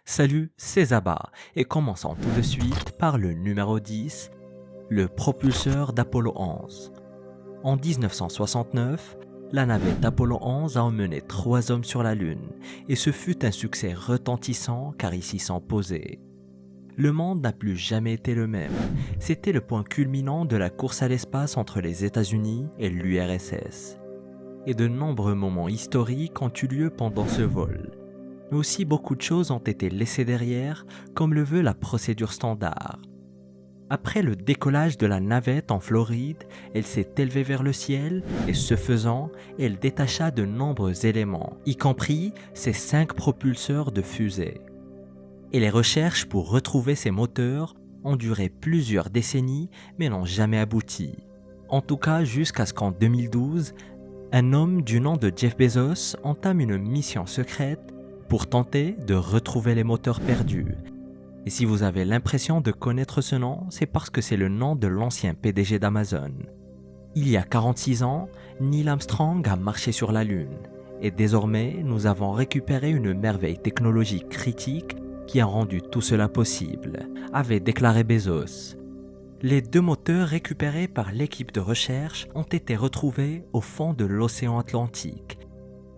Salut, c'est Zaba et commençons tout de suite par le numéro 10, le propulseur d'Apollo 11. En 1969, la navette Apollo 11 a emmené 3 hommes sur la Lune et ce fut un succès retentissant car ils s'y sont posés. Le monde n'a plus jamais été le même. C'était le point culminant de la course à l'espace entre les États-Unis et l'URSS. Et de nombreux moments historiques ont eu lieu pendant ce vol. Mais aussi beaucoup de choses ont été laissées derrière, comme le veut la procédure standard. Après le décollage de la navette en Floride, elle s'est élevée vers le ciel et ce faisant, elle détacha de nombreux éléments, y compris ses 5 propulseurs de fusée. Et les recherches pour retrouver ces moteurs ont duré plusieurs décennies mais n'ont jamais abouti. En tout cas jusqu'à ce qu'en 2012, un homme du nom de Jeff Bezos entame une mission secrète pour tenter de retrouver les moteurs perdus. Et si vous avez l'impression de connaître ce nom, c'est parce que c'est le nom de l'ancien PDG d'Amazon. Il y a 46 ans, Neil Armstrong a marché sur la Lune. Et désormais, nous avons récupéré une merveille technologique critique qui a rendu tout cela possible, avait déclaré Bezos. Les 2 moteurs récupérés par l'équipe de recherche ont été retrouvés au fond de l'océan Atlantique.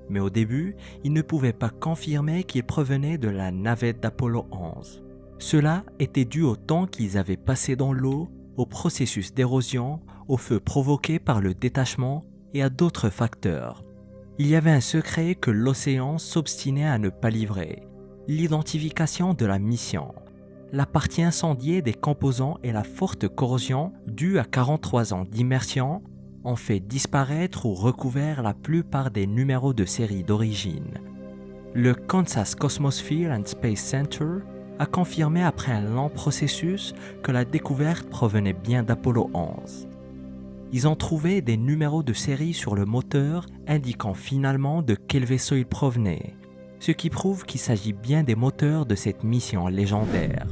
Mais au début, ils ne pouvaient pas confirmer qu'ils provenaient de la navette d'Apollo 11. Cela était dû au temps qu'ils avaient passé dans l'eau, au processus d'érosion, au feu provoqué par le détachement et à d'autres facteurs. Il y avait un secret que l'océan s'obstinait à ne pas livrer, l'identification de la mission. La partie incendiée des composants et la forte corrosion due à 43 ans d'immersion ont fait disparaître ou recouvert la plupart des numéros de série d'origine. Le Kansas Cosmosphere and Space Center a confirmé après un lent processus que la découverte provenait bien d'Apollo 11. Ils ont trouvé des numéros de série sur le moteur indiquant finalement de quel vaisseau il provenait, ce qui prouve qu'il s'agit bien des moteurs de cette mission légendaire.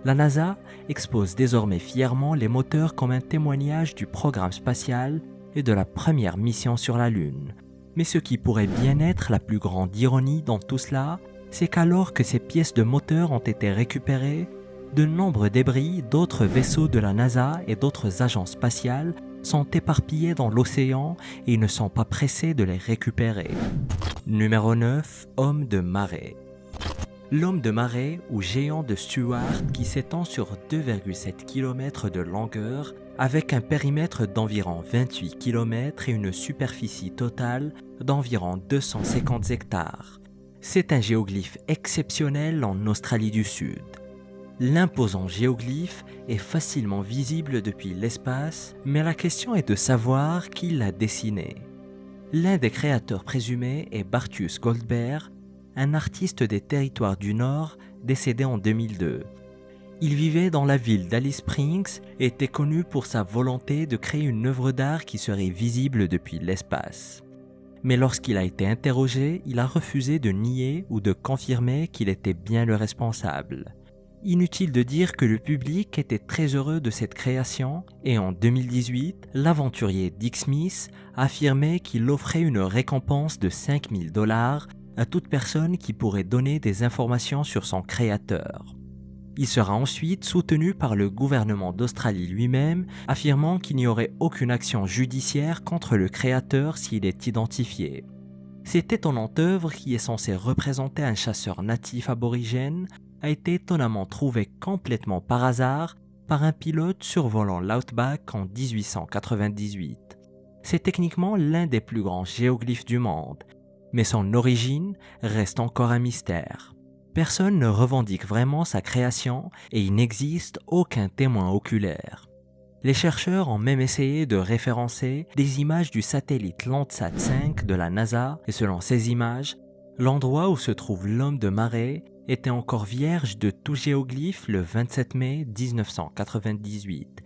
La NASA expose désormais fièrement les moteurs comme un témoignage du programme spatial et de la première mission sur la Lune. Mais ce qui pourrait bien être la plus grande ironie dans tout cela, c'est qu'alors que ces pièces de moteur ont été récupérées, de nombreux débris d'autres vaisseaux de la NASA et d'autres agences spatiales sont éparpillés dans l'océan et ils ne sont pas pressés de les récupérer. Numéro 9, homme de marée. L'homme de marée ou géant de Stewart qui s'étend sur 2,7 km de longueur avec un périmètre d'environ 28 km et une superficie totale d'environ 250 hectares. C'est un géoglyphe exceptionnel en Australie du Sud. L'imposant géoglyphe est facilement visible depuis l'espace, mais la question est de savoir qui l'a dessiné. L'un des créateurs présumés est Bartius Goldberg, un artiste des territoires du Nord décédé en 2002. Il vivait dans la ville d'Alice Springs et était connu pour sa volonté de créer une œuvre d'art qui serait visible depuis l'espace. Mais lorsqu'il a été interrogé, il a refusé de nier ou de confirmer qu'il était bien le responsable. Inutile de dire que le public était très heureux de cette création et en 2018, l'aventurier Dick Smith a affirmé qu'il offrait une récompense de $5 000 à toute personne qui pourrait donner des informations sur son créateur. Il sera ensuite soutenu par le gouvernement d'Australie lui-même, affirmant qu'il n'y aurait aucune action judiciaire contre le créateur s'il est identifié. Cette étonnante œuvre qui est censée représenter un chasseur natif aborigène a été étonnamment trouvée complètement par hasard par un pilote survolant l'Outback en 1898. C'est techniquement l'un des plus grands géoglyphes du monde, mais son origine reste encore un mystère. Personne ne revendique vraiment sa création et il n'existe aucun témoin oculaire. Les chercheurs ont même essayé de référencer des images du satellite Landsat 5 de la NASA et selon ces images, l'endroit où se trouve l'homme de marée était encore vierge de tout géoglyphe le 27 mai 1998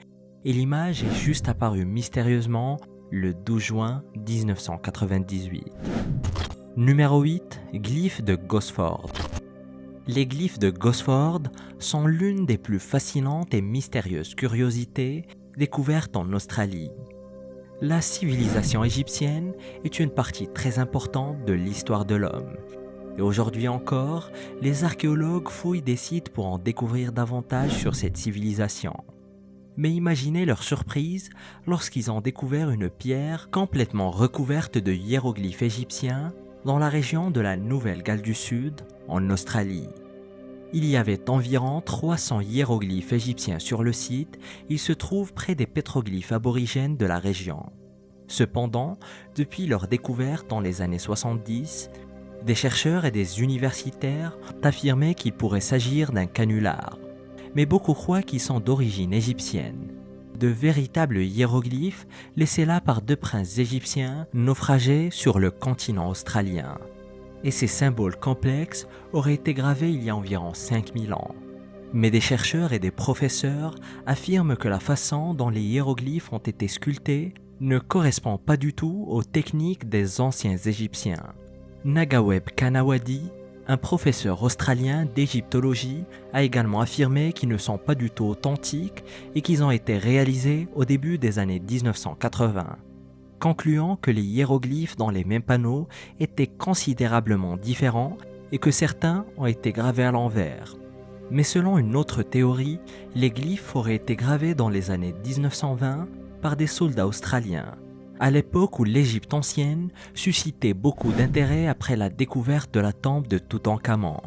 et l'image est juste apparue mystérieusement le 12 juin 1998. Numéro 8, glyphe de Gosford. Les glyphes de Gosford sont l'une des plus fascinantes et mystérieuses curiosités découvertes en Australie. La civilisation égyptienne est une partie très importante de l'histoire de l'homme. Et aujourd'hui encore, les archéologues fouillent des sites pour en découvrir davantage sur cette civilisation. Mais imaginez leur surprise lorsqu'ils ont découvert une pierre complètement recouverte de hiéroglyphes égyptiens dans la région de la Nouvelle-Galles du Sud, en Australie. Il y avait environ 300 hiéroglyphes égyptiens sur le site, ils se trouvent près des pétroglyphes aborigènes de la région. Cependant, depuis leur découverte dans les années 70, des chercheurs et des universitaires ont affirmé qu'il pourrait s'agir d'un canular. Mais beaucoup croient qu'ils sont d'origine égyptienne. De véritables hiéroglyphes laissés là par deux princes égyptiens naufragés sur le continent australien. Et ces symboles complexes auraient été gravés il y a environ 5000 ans. Mais des chercheurs et des professeurs affirment que la façon dont les hiéroglyphes ont été sculptés ne correspond pas du tout aux techniques des anciens Égyptiens. Nagaweb Kanawadi, un professeur australien d'égyptologie, a également affirmé qu'ils ne sont pas du tout authentiques et qu'ils ont été réalisés au début des années 1980, concluant que les hiéroglyphes dans les mêmes panneaux étaient considérablement différents et que certains ont été gravés à l'envers. Mais selon une autre théorie, les glyphes auraient été gravés dans les années 1920 par des soldats australiens, à l'époque où l'Égypte ancienne suscitait beaucoup d'intérêt après la découverte de la tombe de Toutankhamon.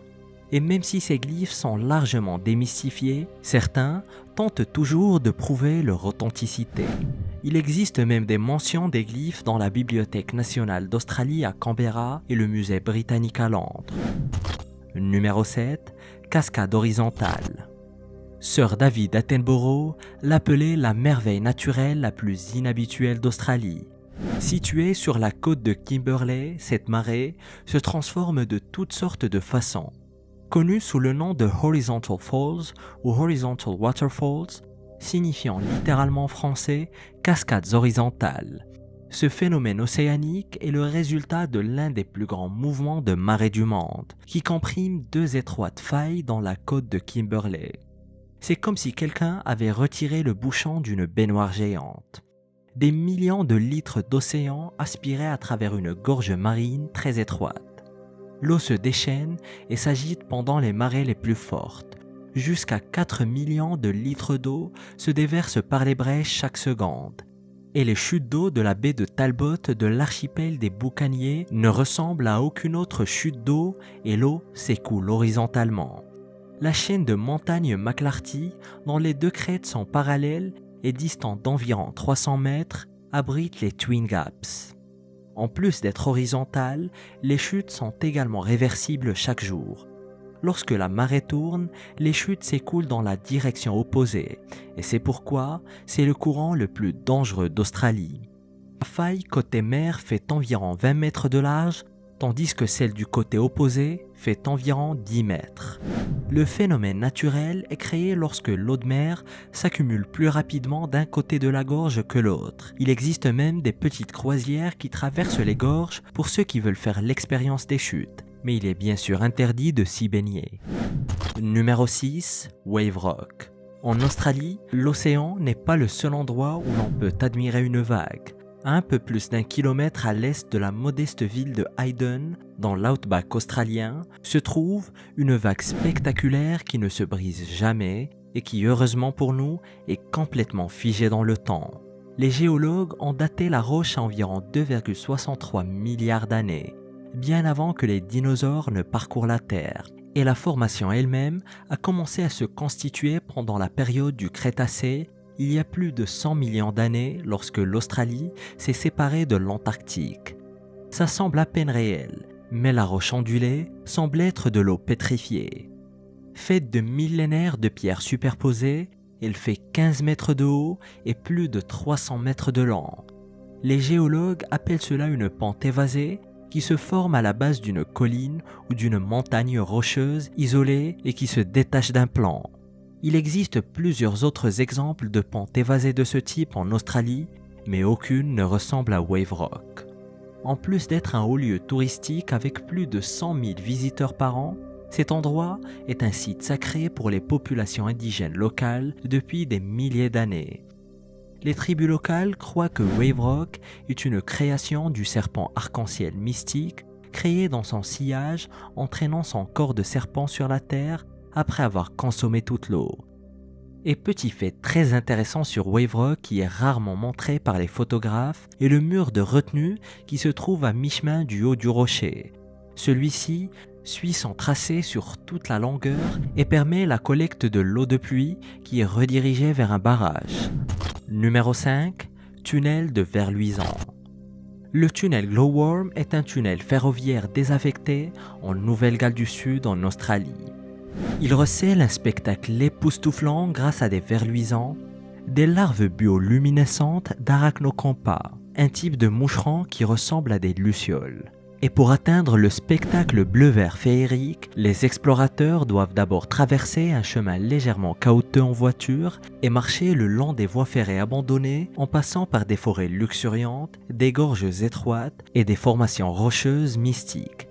Et même si ces glyphes sont largement démystifiés, certains tentent toujours de prouver leur authenticité. Il existe même des mentions des glyphes dans la Bibliothèque nationale d'Australie à Canberra et le musée britannique à Londres. Numéro 7. Cascade horizontale. Sir David Attenborough l'appelait la merveille naturelle la plus inhabituelle d'Australie. Située sur la côte de Kimberley, cette marée se transforme de toutes sortes de façons. Connue sous le nom de Horizontal Falls ou Horizontal Waterfalls, signifiant littéralement en français « cascades horizontales ». Ce phénomène océanique est le résultat de l'un des plus grands mouvements de marée du monde, qui comprime deux étroites failles dans la côte de Kimberley. C'est comme si quelqu'un avait retiré le bouchon d'une baignoire géante. Des millions de litres d'océan aspiraient à travers une gorge marine très étroite. L'eau se déchaîne et s'agite pendant les marées les plus fortes. Jusqu'à 4 millions de litres d'eau se déversent par les brèches chaque seconde. Et les chutes d'eau de la baie de Talbot de l'archipel des Boucaniers ne ressemblent à aucune autre chute d'eau et l'eau s'écoule horizontalement. La chaîne de montagnes McLarty, dont les deux crêtes sont parallèles et distantes d'environ 300 mètres, abrite les Twin Gaps. En plus d'être horizontales, les chutes sont également réversibles chaque jour. Lorsque la marée tourne, les chutes s'écoulent dans la direction opposée, et c'est pourquoi c'est le courant le plus dangereux d'Australie. La faille côté mer fait environ 20 mètres de large, tandis que celle du côté opposé fait environ 10 mètres. Le phénomène naturel est créé lorsque l'eau de mer s'accumule plus rapidement d'un côté de la gorge que l'autre. Il existe même des petites croisières qui traversent les gorges pour ceux qui veulent faire l'expérience des chutes, mais il est bien sûr interdit de s'y baigner. Numéro 6. Wave Rock. En Australie, l'océan n'est pas le seul endroit où l'on peut admirer une vague. À un peu plus d'1 kilomètre à l'est de la modeste ville de Hayden, dans l'outback australien, se trouve une vague spectaculaire qui ne se brise jamais et qui, heureusement pour nous, est complètement figée dans le temps. Les géologues ont daté la roche à environ 2,63 milliards d'années, bien avant que les dinosaures ne parcourent la Terre, et la formation elle-même a commencé à se constituer pendant la période du Crétacé, il y a plus de 100 millions d'années lorsque l'Australie s'est séparée de l'Antarctique. Ça semble à peine réel, mais la roche ondulée semble être de l'eau pétrifiée. Faite de millénaires de pierres superposées, elle fait 15 mètres de haut et plus de 300 mètres de long. Les géologues appellent cela une pente évasée qui se forme à la base d'une colline ou d'une montagne rocheuse isolée et qui se détache d'un plan. Il existe plusieurs autres exemples de pentes évasées de ce type en Australie, mais aucune ne ressemble à Wave Rock. En plus d'être un haut lieu touristique avec plus de 100 000 visiteurs par an, cet endroit est un site sacré pour les populations indigènes locales depuis des milliers d'années. Les tribus locales croient que Wave Rock est une création du serpent arc-en-ciel mystique créé dans son sillage, entraînant son corps de serpent sur la terre après avoir consommé toute l'eau. Et petit fait très intéressant sur Wave Rock qui est rarement montré par les photographes est le mur de retenue qui se trouve à mi-chemin du haut du rocher. Celui-ci suit son tracé sur toute la longueur et permet la collecte de l'eau de pluie qui est redirigée vers un barrage. Numéro 5. Tunnel de Verluisant. Le tunnel Glowworm est un tunnel ferroviaire désaffecté en Nouvelle-Galles du Sud en Australie. Il recèle un spectacle époustouflant grâce à des verluisants, des larves bioluminescentes d'Arachnocompa, un type de moucheron qui ressemble à des lucioles. Et pour atteindre le spectacle bleu-vert féerique, les explorateurs doivent d'abord traverser un chemin légèrement caouteux en voiture et marcher le long des voies ferrées abandonnées en passant par des forêts luxuriantes, des gorges étroites et des formations rocheuses mystiques.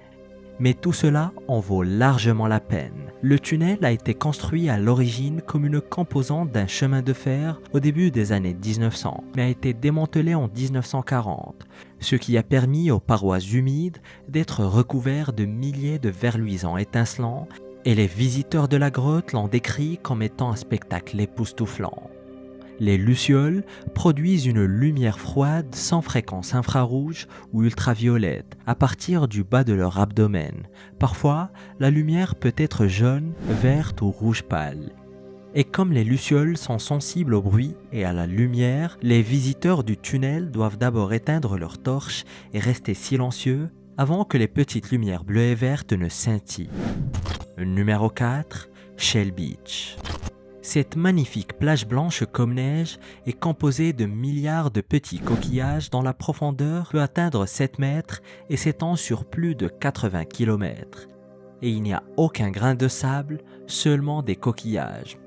Mais tout cela en vaut largement la peine. Le tunnel a été construit à l'origine comme une composante d'un chemin de fer au début des années 1900, mais a été démantelé en 1940, ce qui a permis aux parois humides d'être recouvertes de milliers de verluisants étincelants, et les visiteurs de la grotte l'ont décrit comme étant un spectacle époustouflant. Les lucioles produisent une lumière froide sans fréquence infrarouge ou ultraviolette à partir du bas de leur abdomen. Parfois, la lumière peut être jaune, verte ou rouge pâle. Et comme les lucioles sont sensibles au bruit et à la lumière, les visiteurs du tunnel doivent d'abord éteindre leurs torches et rester silencieux avant que les petites lumières bleues et vertes ne scintillent. Numéro 4. Shell Beach. Cette magnifique plage blanche comme neige est composée de milliards de petits coquillages dont la profondeur peut atteindre 7 mètres et s'étend sur plus de 80 km. Et il n'y a aucun grain de sable, seulement des coquillages.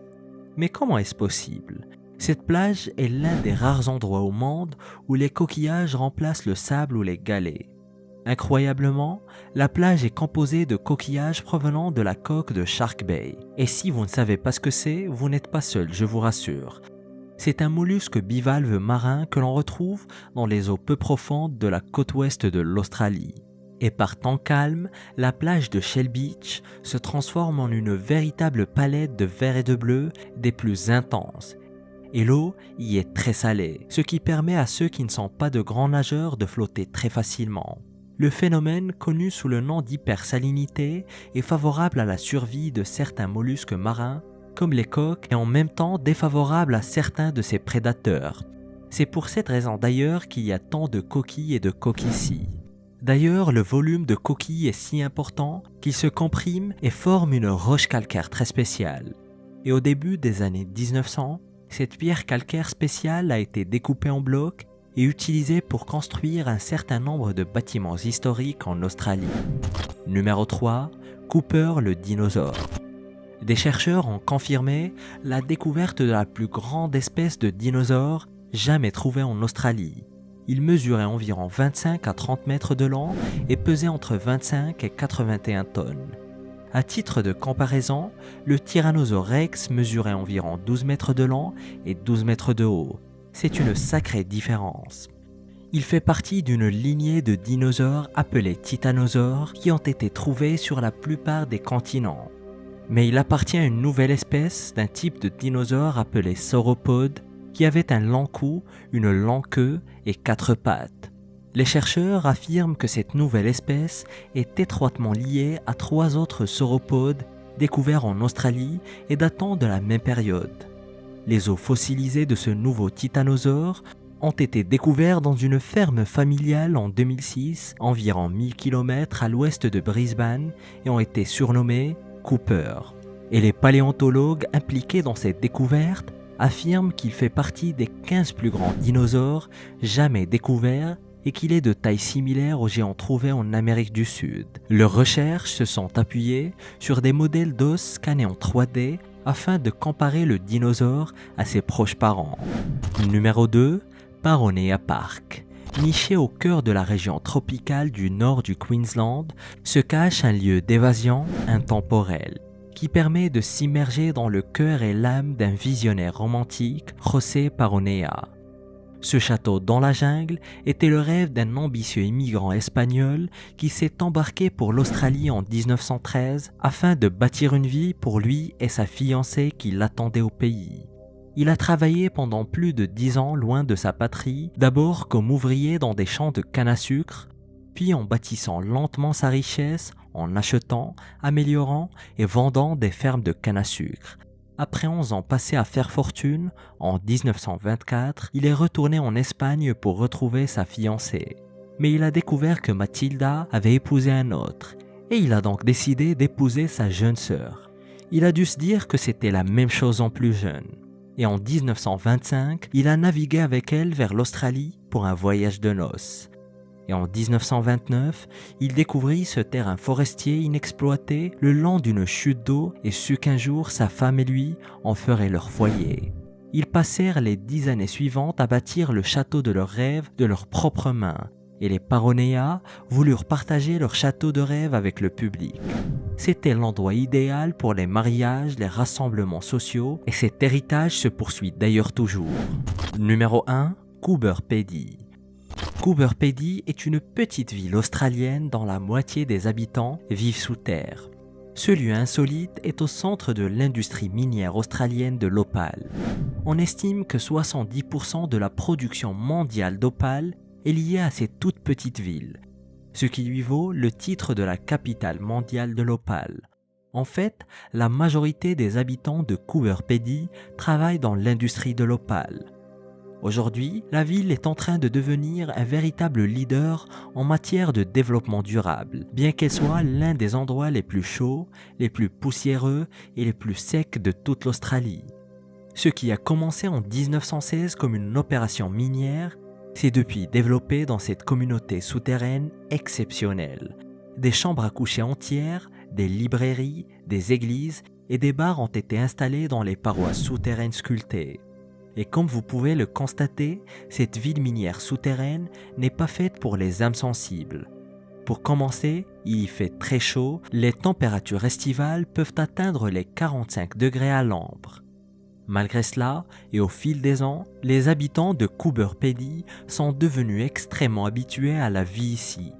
Mais comment est-ce possible ? Cette plage est l'un des rares endroits au monde où les coquillages remplacent le sable ou les galets. Incroyablement, la plage est composée de coquillages provenant de la coque de Shark Bay. Et si vous ne savez pas ce que c'est, vous n'êtes pas seul, je vous rassure. C'est un mollusque bivalve marin que l'on retrouve dans les eaux peu profondes de la côte ouest de l'Australie. Et par temps calme, la plage de Shell Beach se transforme en une véritable palette de vert et de bleu des plus intenses. Et l'eau y est très salée, ce qui permet à ceux qui ne sont pas de grands nageurs de flotter très facilement. Le phénomène, connu sous le nom d'hypersalinité, est favorable à la survie de certains mollusques marins, comme les coques, et en même temps défavorable à certains de ses prédateurs. C'est pour cette raison d'ailleurs qu'il y a tant de coquilles et de coquilles. D'ailleurs, le volume de coquilles est si important qu'il se comprime et forme une roche calcaire très spéciale. Et au début des années 1900, cette pierre calcaire spéciale a été découpée en blocs et utilisée pour construire un certain nombre de bâtiments historiques en Australie. Numéro 3. Cooper le dinosaure. Des chercheurs ont confirmé la découverte de la plus grande espèce de dinosaure jamais trouvée en Australie. Il mesurait environ 25 à 30 mètres de long et pesait entre 25 et 81 tonnes. À titre de comparaison, le Tyrannosaure Rex mesurait environ 12 mètres de long et 12 mètres de haut. C'est une sacrée différence. Il fait partie d'une lignée de dinosaures appelés titanosaures qui ont été trouvés sur la plupart des continents. Mais il appartient à une nouvelle espèce d'un type de dinosaure appelé sauropode qui avait un long cou, une longue queue et 4 pattes. Les chercheurs affirment que cette nouvelle espèce est étroitement liée à 3 autres sauropodes découverts en Australie et datant de la même période. Les os fossilisés de ce nouveau titanosaure ont été découverts dans une ferme familiale en 2006, environ 1000 km à l'ouest de Brisbane, et ont été surnommés Cooper. Et les paléontologues impliqués dans cette découverte affirment qu'il fait partie des 15 plus grands dinosaures jamais découverts et qu'il est de taille similaire aux géants trouvés en Amérique du Sud. Leurs recherches se sont appuyées sur des modèles d'os scannés en 3D afin de comparer le dinosaure à ses proches parents. Numéro 2. Paronea Park. Niché au cœur de la région tropicale du nord du Queensland, se cache un lieu d'évasion intemporel qui permet de s'immerger dans le cœur et l'âme d'un visionnaire romantique, José Paronea. Ce château dans la jungle était le rêve d'un ambitieux immigrant espagnol qui s'est embarqué pour l'Australie en 1913 afin de bâtir une vie pour lui et sa fiancée qui l'attendaient au pays. Il a travaillé pendant plus de 10 ans loin de sa patrie, d'abord comme ouvrier dans des champs de canne à sucre, puis en bâtissant lentement sa richesse en achetant, améliorant et vendant des fermes de canne à sucre. Après 11 ans passés à faire fortune, en 1924, il est retourné en Espagne pour retrouver sa fiancée. Mais il a découvert que Matilda avait épousé un autre, et il a donc décidé d'épouser sa jeune sœur. Il a dû se dire que c'était la même chose en plus jeune. Et en 1925, il a navigué avec elle vers l'Australie pour un voyage de noces. Et en 1929, il découvrit ce terrain forestier inexploité le long d'une chute d'eau et sut qu'un jour sa femme et lui en feraient leur foyer. Ils passèrent les 10 années suivantes à bâtir le château de leurs rêves de leurs propres mains, et les Paronea voulurent partager leur château de rêve avec le public. C'était l'endroit idéal pour les mariages, les rassemblements sociaux, et cet héritage se poursuit d'ailleurs toujours. Numéro 1, Coober Pedy. Coober Pedy est une petite ville australienne dont la moitié des habitants vivent sous terre. Ce lieu insolite est au centre de l'industrie minière australienne de l'opale. On estime que 70% de la production mondiale d'opale est liée à cette toute petite ville, ce qui lui vaut le titre de la capitale mondiale de l'opale. En fait, la majorité des habitants de Coober Pedy travaillent dans l'industrie de l'opale. Aujourd'hui, la ville est en train de devenir un véritable leader en matière de développement durable, bien qu'elle soit l'un des endroits les plus chauds, les plus poussiéreux et les plus secs de toute l'Australie. Ce qui a commencé en 1916 comme une opération minière s'est depuis développé dans cette communauté souterraine exceptionnelle. Des chambres à coucher entières, des librairies, des églises et des bars ont été installés dans les parois souterraines sculptées. Et comme vous pouvez le constater, cette ville minière souterraine n'est pas faite pour les âmes sensibles. Pour commencer, il y fait très chaud, les températures estivales peuvent atteindre les 45 degrés à l'ombre. Malgré cela, et au fil des ans, les habitants de Coober Pedy sont devenus extrêmement habitués à la vie ici,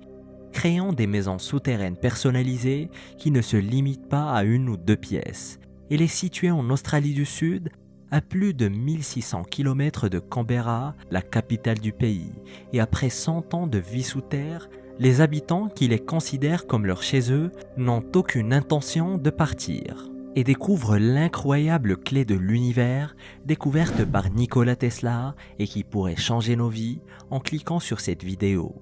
créant des maisons souterraines personnalisées qui ne se limitent pas à 1 ou 2 pièces, et les situer en Australie du Sud, à plus de 1600 km de Canberra, la capitale du pays, et après 100 ans de vie sous terre, les habitants qui les considèrent comme leur chez eux n'ont aucune intention de partir et découvrent l'incroyable clé de l'univers découverte par Nikola Tesla et qui pourrait changer nos vies en cliquant sur cette vidéo.